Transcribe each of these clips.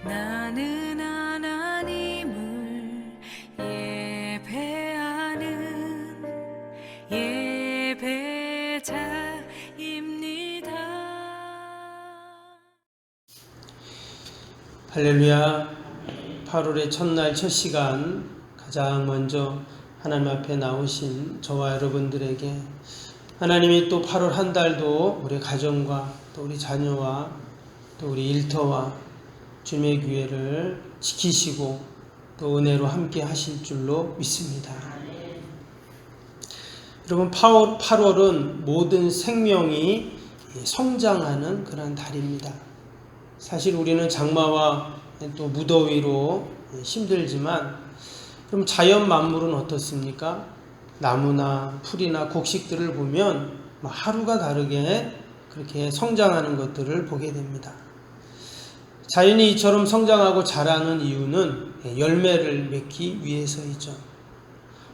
나는 하나님을 예배하는 예배자입니다. 할렐루야. 8월의 첫날 첫 시간 가장 먼저 하나님 앞에 나오신 저와 여러분들에게 하나님이 또 8월 한 달도 우리 가정과 또 우리 자녀와 또 우리 일터와 주님의 교회를 지키시고 또 은혜로 함께 하실 줄로 믿습니다. 여러분, 8월은 모든 생명이 성장하는 그런 달입니다. 사실 우리는 장마와 또 무더위로 힘들지만 그럼 자연 만물은 어떻습니까? 나무나 풀이나 곡식들을 보면 하루가 다르게 그렇게 성장하는 것들을 보게 됩니다. 자연이 이처럼 성장하고 자라는 이유는 열매를 맺기 위해서이죠.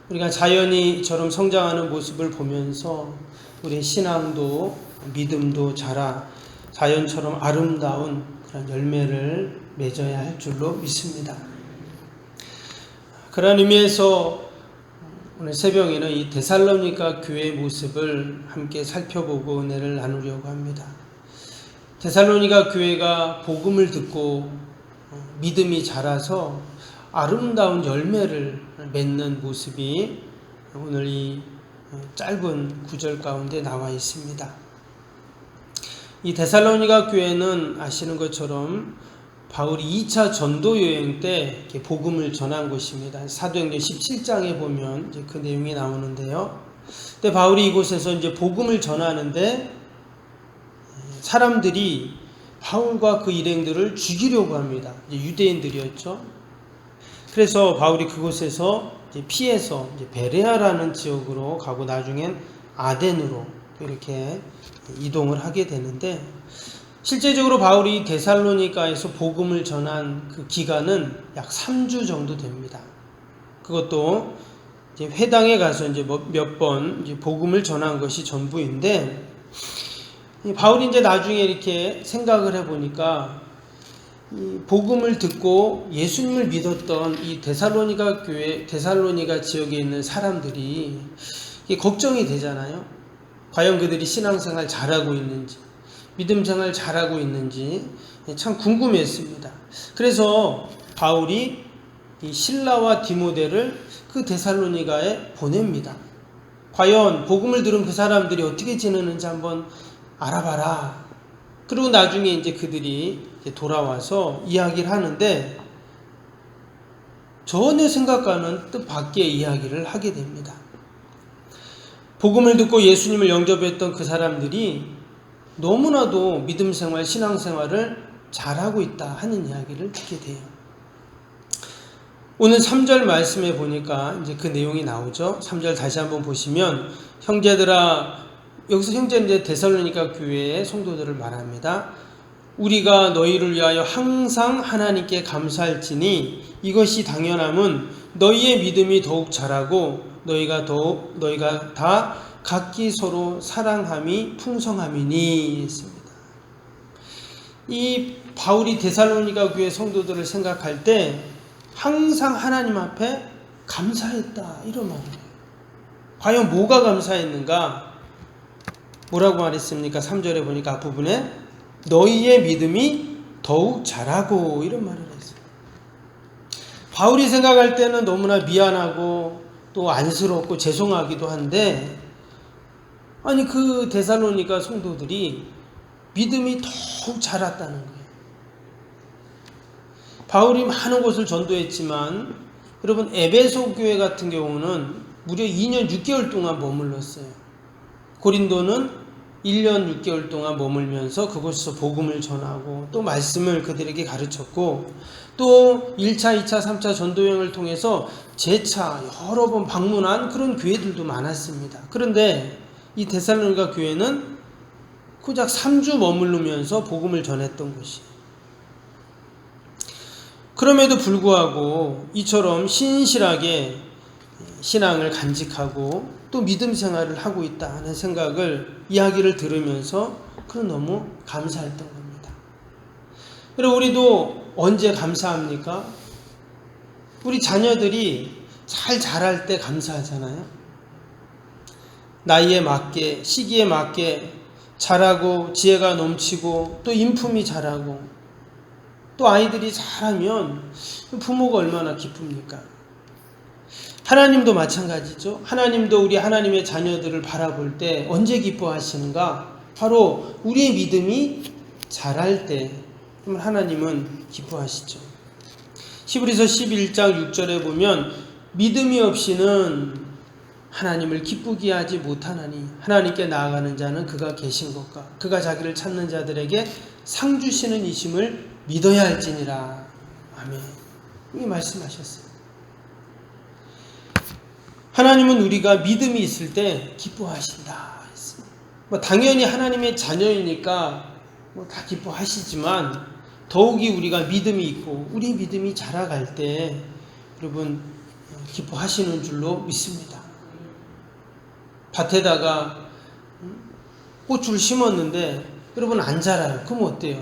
우리가 자연이 이처럼 성장하는 모습을 보면서 우리의 신앙도 믿음도 자라 자연처럼 아름다운 그런 열매를 맺어야 할 줄로 믿습니다. 그런 의미에서 오늘 새벽에는 이 데살로니가 교회의 모습을 함께 살펴보고 은혜를 나누려고 합니다. 데살로니가 교회가 복음을 듣고 믿음이 자라서 아름다운 열매를 맺는 모습이 오늘 이 짧은 구절 가운데 나와 있습니다. 이 데살로니가 교회는 아시는 것처럼 바울이 2차 전도 여행 때 복음을 전한 곳입니다. 사도행전 17장에 보면 이제 그 내용이 나오는데요. 근데 바울이 이곳에서 이제 복음을 전하는데 사람들이 바울과 그 일행들을 죽이려고 합니다. 유대인들이었죠. 그래서 바울이 그곳에서 이제 피해서 이제 베레아라는 지역으로 가고 나중엔 아덴으로 이렇게 이동을 하게 되는데, 실제적으로 바울이 데살로니가에서 복음을 전한 그 기간은 약 3주 정도 됩니다. 그것도 이제 회당에 가서 이제 몇 번 이제 복음을 전한 것이 전부인데, 바울이 이제 나중에 이렇게 생각을 해보니까 이 복음을 듣고 예수님을 믿었던 이 데살로니가 교회, 데살로니가 지역에 있는 사람들이 걱정이 되잖아요. 과연 그들이 신앙생활 잘하고 있는지, 믿음생활 잘하고 있는지 참 궁금했습니다. 그래서 바울이 이 실라와 디모데를 그 데살로니가에 보냅니다. 과연 복음을 들은 그 사람들이 어떻게 지내는지 한번 알아봐라. 그리고 나중에 이제 그들이 이제 돌아와서 이야기를 하는데 전혀 생각과는 뜻밖의 이야기를 하게 됩니다. 복음을 듣고 예수님을 영접했던 그 사람들이 너무나도 믿음생활, 신앙생활을 잘하고 있다 하는 이야기를 듣게 돼요. 오늘 3절 말씀에 보니까 이제 그 내용이 나오죠. 3절 다시 한번 보시면, 형제들아, 여기서 형제는 이제 데살로니가 교회의 성도들을 말합니다. 우리가 너희를 위하여 항상 하나님께 감사할지니 이것이 당연함은 너희의 믿음이 더욱 자라고 너희가 다 각기 서로 사랑함이 풍성함이니 했습니다. 이 바울이 데살로니가 교회 성도들을 생각할 때 항상 하나님 앞에 감사했다 이런 말이에요. 과연 뭐가 감사했는가? 뭐라고 말했습니까? 3절에 보니까 앞부분에 너희의 믿음이 더욱 자라고 이런 말을 했어요. 바울이 생각할 때는 너무나 미안하고 또 안쓰럽고 죄송하기도 한데, 아니 그 데살로니가 성도들이 믿음이 더욱 자랐다는 거예요. 바울이 많은 곳을 전도했지만 여러분, 에베소 교회 같은 경우는 무려 2년 6개월 동안 머물렀어요. 고린도는 1년 6개월 동안 머물면서 그곳에서 복음을 전하고 또 말씀을 그들에게 가르쳤고, 또 1차, 2차, 3차 전도여행을 통해서 재차 여러 번 방문한 그런 교회들도 많았습니다. 그런데 이 데살로니가 교회는 고작 3주 머무르면서 복음을 전했던 것이에요. 그럼에도 불구하고 이처럼 신실하게 신앙을 간직하고 또 믿음 생활을 하고 있다 하는 생각을, 이야기를 들으면서 그건 너무 감사했던 겁니다. 그리고 우리도 언제 감사합니까? 우리 자녀들이 잘 자랄 때 감사하잖아요. 나이에 맞게, 시기에 맞게 자라고 지혜가 넘치고 또 인품이 자라고 또 아이들이 잘하면 부모가 얼마나 기쁩니까? 하나님도 마찬가지죠. 하나님도 우리 하나님의 자녀들을 바라볼 때 언제 기뻐하시는가? 바로 우리의 믿음이 자랄 때 하나님은 기뻐하시죠. 히브리서 11장 6절에 보면 믿음이 없이는 하나님을 기쁘게 하지 못하나니 하나님께 나아가는 자는 그가 계신 것과 그가 자기를 찾는 자들에게 상 주시는 이심을 믿어야 할지니라. 아멘. 이 말씀하셨어요. 하나님은 우리가 믿음이 있을 때 기뻐하신다. 당연히 하나님의 자녀이니까 다 기뻐하시지만 더욱이 우리가 믿음이 있고 우리 믿음이 자라갈 때 여러분 기뻐하시는 줄로 믿습니다. 밭에다가 꽃을 심었는데 여러분 안 자라요. 그럼 어때요?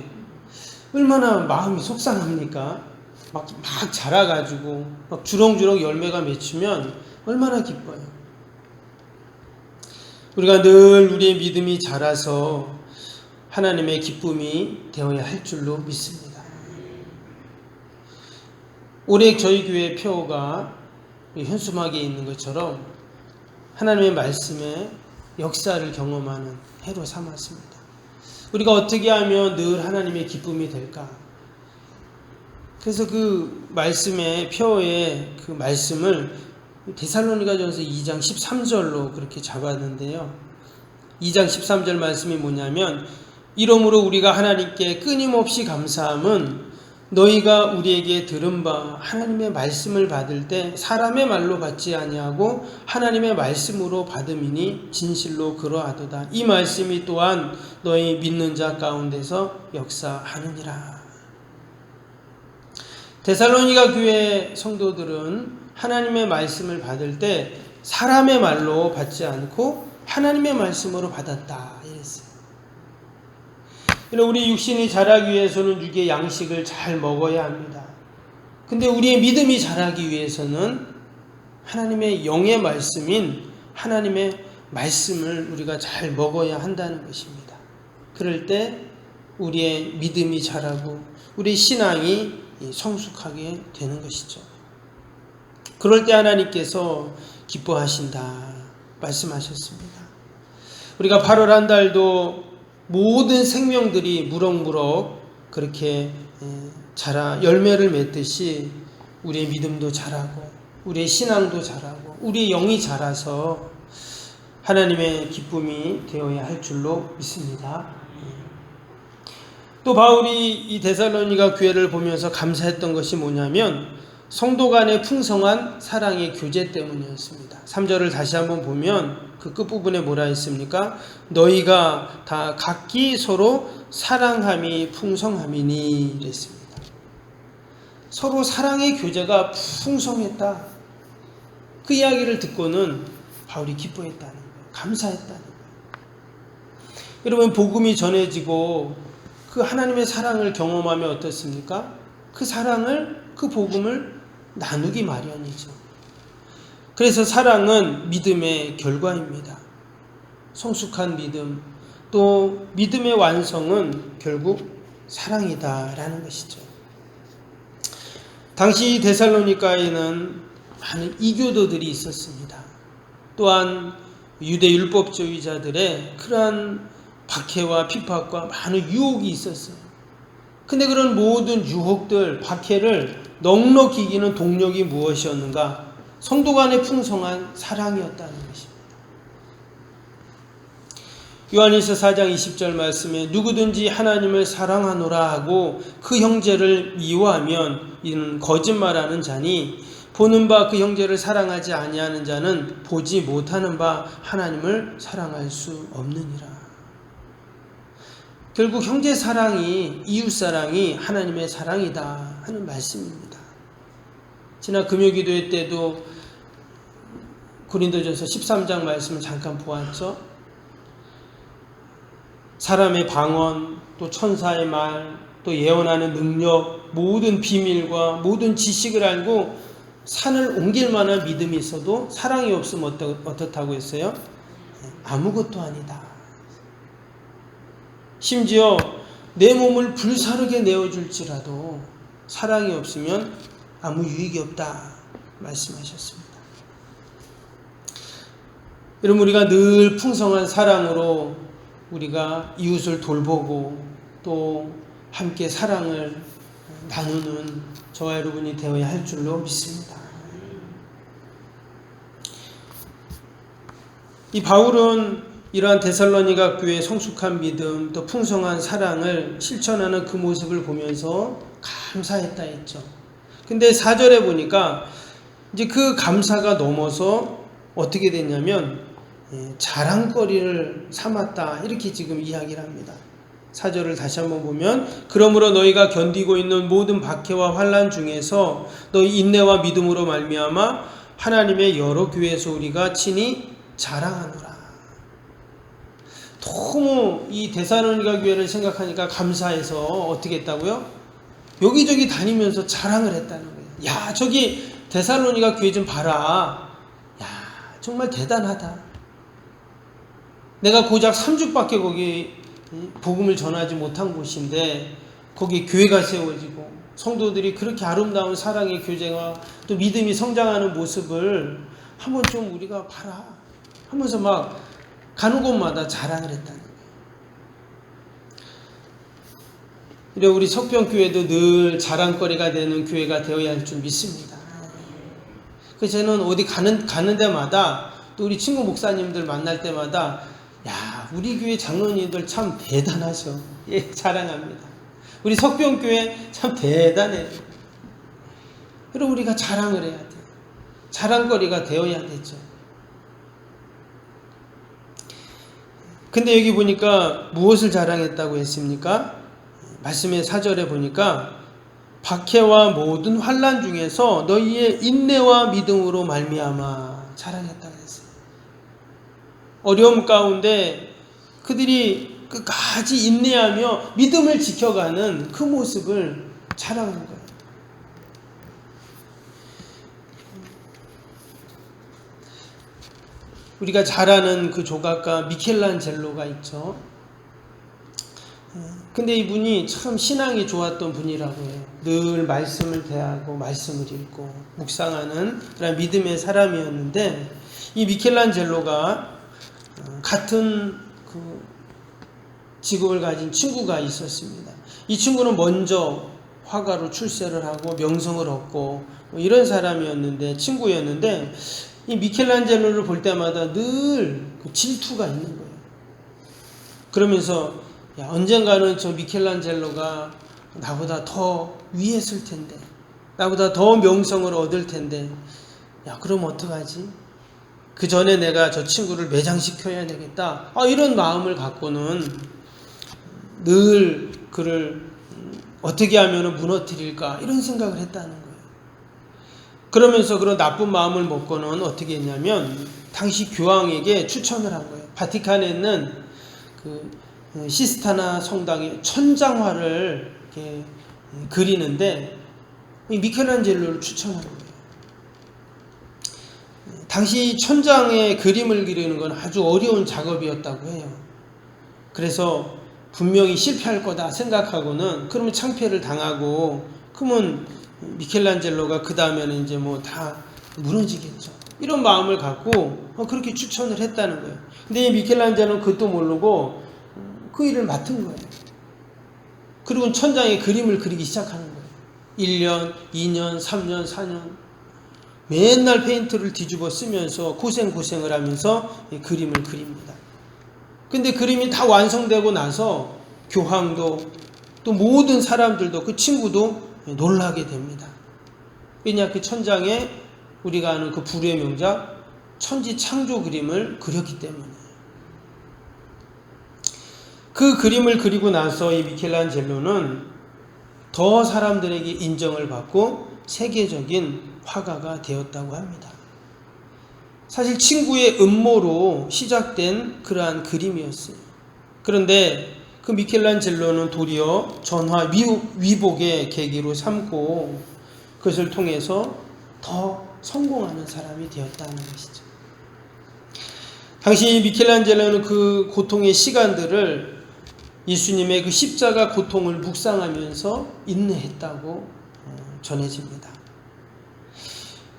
얼마나 마음이 속상합니까? 막 자라가지고 막 주렁주렁 열매가 맺히면 얼마나 기뻐요. 우리가 늘 우리의 믿음이 자라서 하나님의 기쁨이 되어야 할 줄로 믿습니다. 올해 저희 교회 표가 현수막에 있는 것처럼 하나님의 말씀에 역사를 경험하는 해로 삼았습니다. 우리가 어떻게 하면 늘 하나님의 기쁨이 될까? 그래서 그 말씀의 표의 그 말씀을 데살로니가전서 2장 13절로 그렇게 잡았는데요. 2장 13절 말씀이 뭐냐면 이러므로 우리가 하나님께 끊임없이 감사함은 너희가 우리에게 들은 바 하나님의 말씀을 받을 때 사람의 말로 받지 아니하고 하나님의 말씀으로 받음이니 진실로 그러하도다. 이 말씀이 또한 너희 믿는 자 가운데서 역사하느니라. 데살로니가 교회 성도들은 하나님의 말씀을 받을 때 사람의 말로 받지 않고 하나님의 말씀으로 받았다 이랬어요. 우리 육신이 자라기 위해서는 육의 양식을 잘 먹어야 합니다. 근데 우리의 믿음이 자라기 위해서는 하나님의 영의 말씀인 하나님의 말씀을 우리가 잘 먹어야 한다는 것입니다. 그럴 때 우리의 믿음이 자라고 우리 신앙이 성숙하게 되는 것이죠. 그럴 때 하나님께서 기뻐하신다 말씀하셨습니다. 우리가 8월 한 달도 모든 생명들이 무럭무럭 그렇게 자라 열매를 맺듯이 우리의 믿음도 자라고 우리의 신앙도 자라고 우리의 영이 자라서 하나님의 기쁨이 되어야 할 줄로 믿습니다. 또 바울이 이 데살로니가 교회를 보면서 감사했던 것이 뭐냐면 성도 간의 풍성한 사랑의 교제 때문이었습니다. 3절을 다시 한번 보면 그 끝부분에 뭐라 했습니까? 너희가 다 각기 서로 사랑함이 풍성함이니 이랬습니다. 서로 사랑의 교제가 풍성했다. 그 이야기를 듣고는 바울이 기뻐했다는 거예요. 감사했다는 거예요. 여러분 복음이 전해지고 그 하나님의 사랑을 경험하면 어떻습니까? 그 사랑을 그 복음을 나누기 마련이죠. 그래서 사랑은 믿음의 결과입니다. 성숙한 믿음, 또 믿음의 완성은 결국 사랑이다라는 것이죠. 당시 데살로니가에는 많은 이교도들이 있었습니다. 또한 유대 율법주의자들의 그러한 박해와 핍박과 많은 유혹이 있었어요. 근데 그런 모든 유혹들, 박해를 넉넉히 이기는 동력이 무엇이었는가? 성도 간의 풍성한 사랑이었다는 것입니다. 요한일서 4장 20절 말씀에 누구든지 하나님을 사랑하노라 하고 그 형제를 미워하면 이는 거짓말하는 자니 보는 바 그 형제를 사랑하지 아니하는 자는 보지 못하는 바 하나님을 사랑할 수 없느니라. 결국 형제 사랑이 이웃 사랑이 하나님의 사랑이다 하는 말씀입니다. 지난 금요기도회 때도 고린도전서 13장 말씀을 잠깐 보았죠. 사람의 방언, 또 천사의 말, 또 예언하는 능력, 모든 비밀과 모든 지식을 알고 산을 옮길 만한 믿음이 있어도 사랑이 없으면 어떻다고 했어요? 아무것도 아니다. 심지어 내 몸을 불사르게 내어줄지라도 사랑이 없으면 아무 유익이 없다 말씀하셨습니다. 여러분, 우리가 늘 풍성한 사랑으로 우리가 이웃을 돌보고 또 함께 사랑을 나누는 저와 여러분이 되어야 할 줄로 믿습니다. 이 바울은 이러한 데살로니가 교회의 성숙한 믿음 또 풍성한 사랑을 실천하는 그 모습을 보면서 감사했다 했죠. 근데 4절에 보니까 이제 그 감사가 넘어서 어떻게 됐냐면 자랑거리를 삼았다 이렇게 지금 이야기를 합니다. 4절을 다시 한번 보면 그러므로 너희가 견디고 있는 모든 박해와 환난 중에서 너희 인내와 믿음으로 말미암아 하나님의 여러 교회에서 우리가 친히 자랑하노라. 너무 이 데살로니가 교회를 생각하니까 감사해서 어떻게 했다고요? 여기저기 다니면서 자랑을 했다는 거예요. 야, 저기 데살로니가 교회 좀 봐라. 야, 정말 대단하다. 내가 고작 3주밖에 거기 복음을 전하지 못한 곳인데 거기 교회가 세워지고 성도들이 그렇게 아름다운 사랑의 교제와 또 믿음이 성장하는 모습을 한번 좀 우리가 봐라 하면서 막 가는 곳마다 자랑을 했다는 거예요. 이래 우리 석병교회도 늘 자랑거리가 되는 교회가 되어야 할 줄 믿습니다. 그래서 저는 어디 가는 데마다 또 우리 친구 목사님들 만날 때마다 야, 우리 교회 장로님들 참 대단하셔. 예, 자랑합니다. 우리 석병교회 참 대단해. 그럼 우리가 자랑을 해야 돼. 자랑거리가 되어야 되죠. 근데 여기 보니까 무엇을 자랑했다고 했습니까? 말씀의 4절에 보니까 박해와 모든 환난 중에서 너희의 인내와 믿음으로 말미암아 자랑했다고 했어요. 어려움 가운데 그들이 끝까지 인내하며 믿음을 지켜가는 그 모습을 자랑한 거예요. 우리가 잘 아는 그 조각가 미켈란젤로가 있죠. 근데 이분이 참 신앙이 좋았던 분이라고 해요. 늘 말씀을 대하고 말씀을 읽고 묵상하는 그런 믿음의 사람이었는데 이 미켈란젤로가 같은 그 직업을 가진 친구가 있었습니다. 이 친구는 먼저 화가로 출세를 하고 명성을 얻고 이런 사람이었는데 친구였는데 이 미켈란젤로를 볼 때마다 늘 그 질투가 있는 거예요. 그러면서 야, 언젠가는 저 미켈란젤로가 나보다 더 위에 있을 텐데 나보다 더 명성을 얻을 텐데 야, 그럼 어떡하지? 그 전에 내가 저 친구를 매장시켜야 되겠다. 이런 마음을 갖고는 늘 그를 어떻게 하면 무너뜨릴까 이런 생각을 했다는 거예요. 그러면서 그런 나쁜 마음을 먹고는 어떻게 했냐면 당시 교황에게 추천을 한 거예요. 바티칸에 있는 그 시스타나 성당에 천장화를 이렇게 그리는데 미켈란젤로를 추천한 거예요. 당시 천장에 그림을 그리는 건 아주 어려운 작업이었다고 해요. 그래서 분명히 실패할 거다 생각하고는 그러면 창피를 당하고 그러면 미켈란젤로가 그 다음에는 이제 뭐 다 무너지겠죠. 이런 마음을 갖고 그렇게 추천을 했다는 거예요. 근데 이 미켈란젤로는 그것도 모르고 그 일을 맡은 거예요. 그리고 천장에 그림을 그리기 시작하는 거예요. 1년, 2년, 3년, 4년 맨날 페인트를 뒤집어 쓰면서 고생을 하면서 그림을 그립니다. 근데 그림이 다 완성되고 나서 교황도 또 모든 사람들도 그 친구도 놀라게 됩니다. 왜냐, 그 천장에 우리가 아는 그 불후의 명작 천지 창조 그림을 그렸기 때문에. 그 그림을 그리고 나서 이 미켈란젤로는 더 사람들에게 인정을 받고 세계적인 화가가 되었다고 합니다. 사실 친구의 음모로 시작된 그러한 그림이었어요. 그런데 그 그 미켈란젤로는 도리어 전화 위복의 계기로 삼고 그것을 통해서 더 성공하는 사람이 되었다는 것이죠. 당시 미켈란젤로는 그 고통의 시간들을 예수님의 그 십자가 고통을 묵상하면서 인내했다고 전해집니다.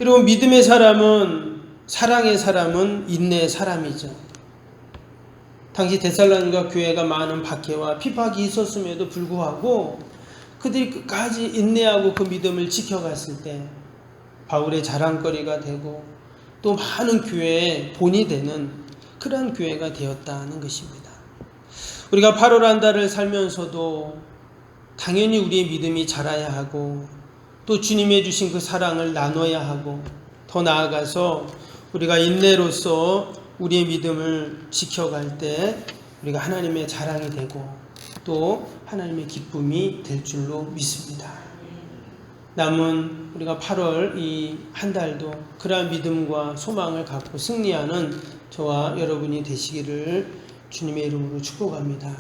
여러분, 믿음의 사람은, 사랑의 사람은 인내의 사람이죠. 당시 데살로니가 교회가 많은 박해와 핍박이 있었음에도 불구하고 그들이 끝까지 인내하고 그 믿음을 지켜갔을 때 바울의 자랑거리가 되고 또 많은 교회의 본이 되는 그러한 교회가 되었다는 것입니다. 우리가 8월 한 달을 살면서도 당연히 우리의 믿음이 자라야 하고 또 주님의 주신 그 사랑을 나눠야 하고 더 나아가서 우리가 인내로서 우리의 믿음을 지켜갈 때 우리가 하나님의 자랑이 되고 또 하나님의 기쁨이 될 줄로 믿습니다. 남은 우리가 8월 이 한 달도 그러한 믿음과 소망을 갖고 승리하는 저와 여러분이 되시기를 주님의 이름으로 축복합니다.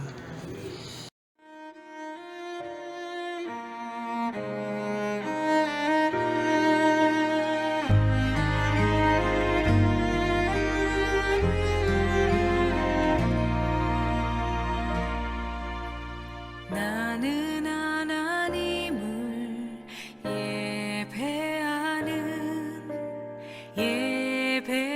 나는 하나님을 예배하는 예배자입니다.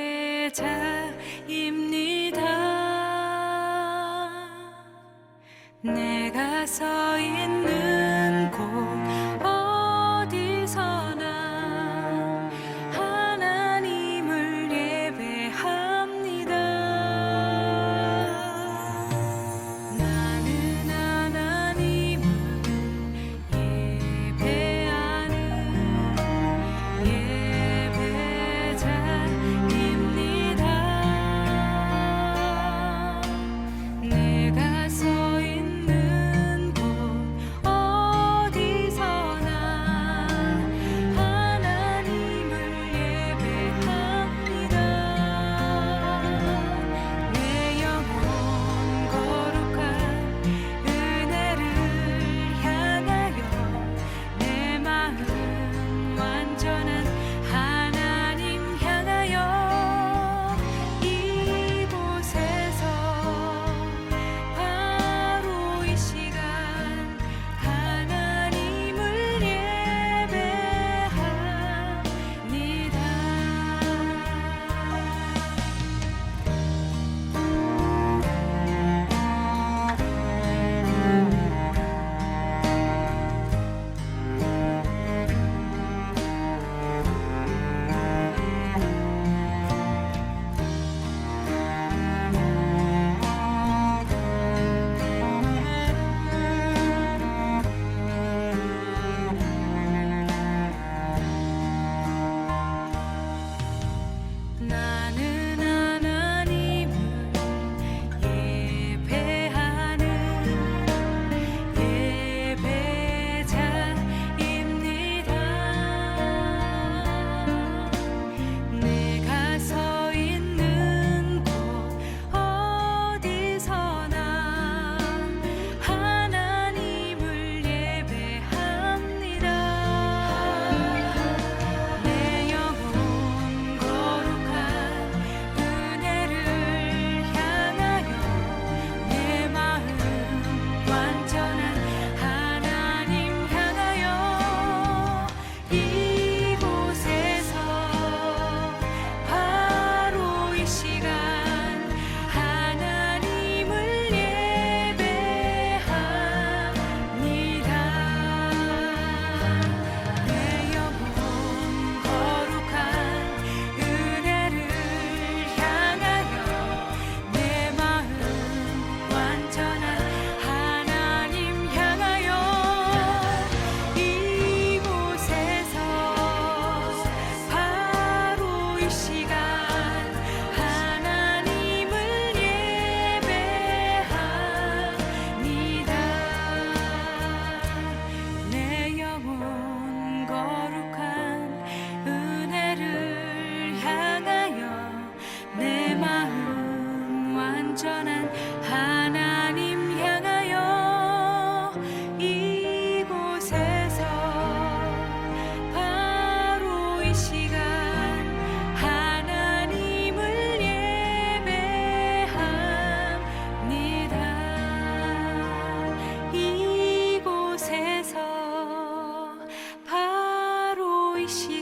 보이시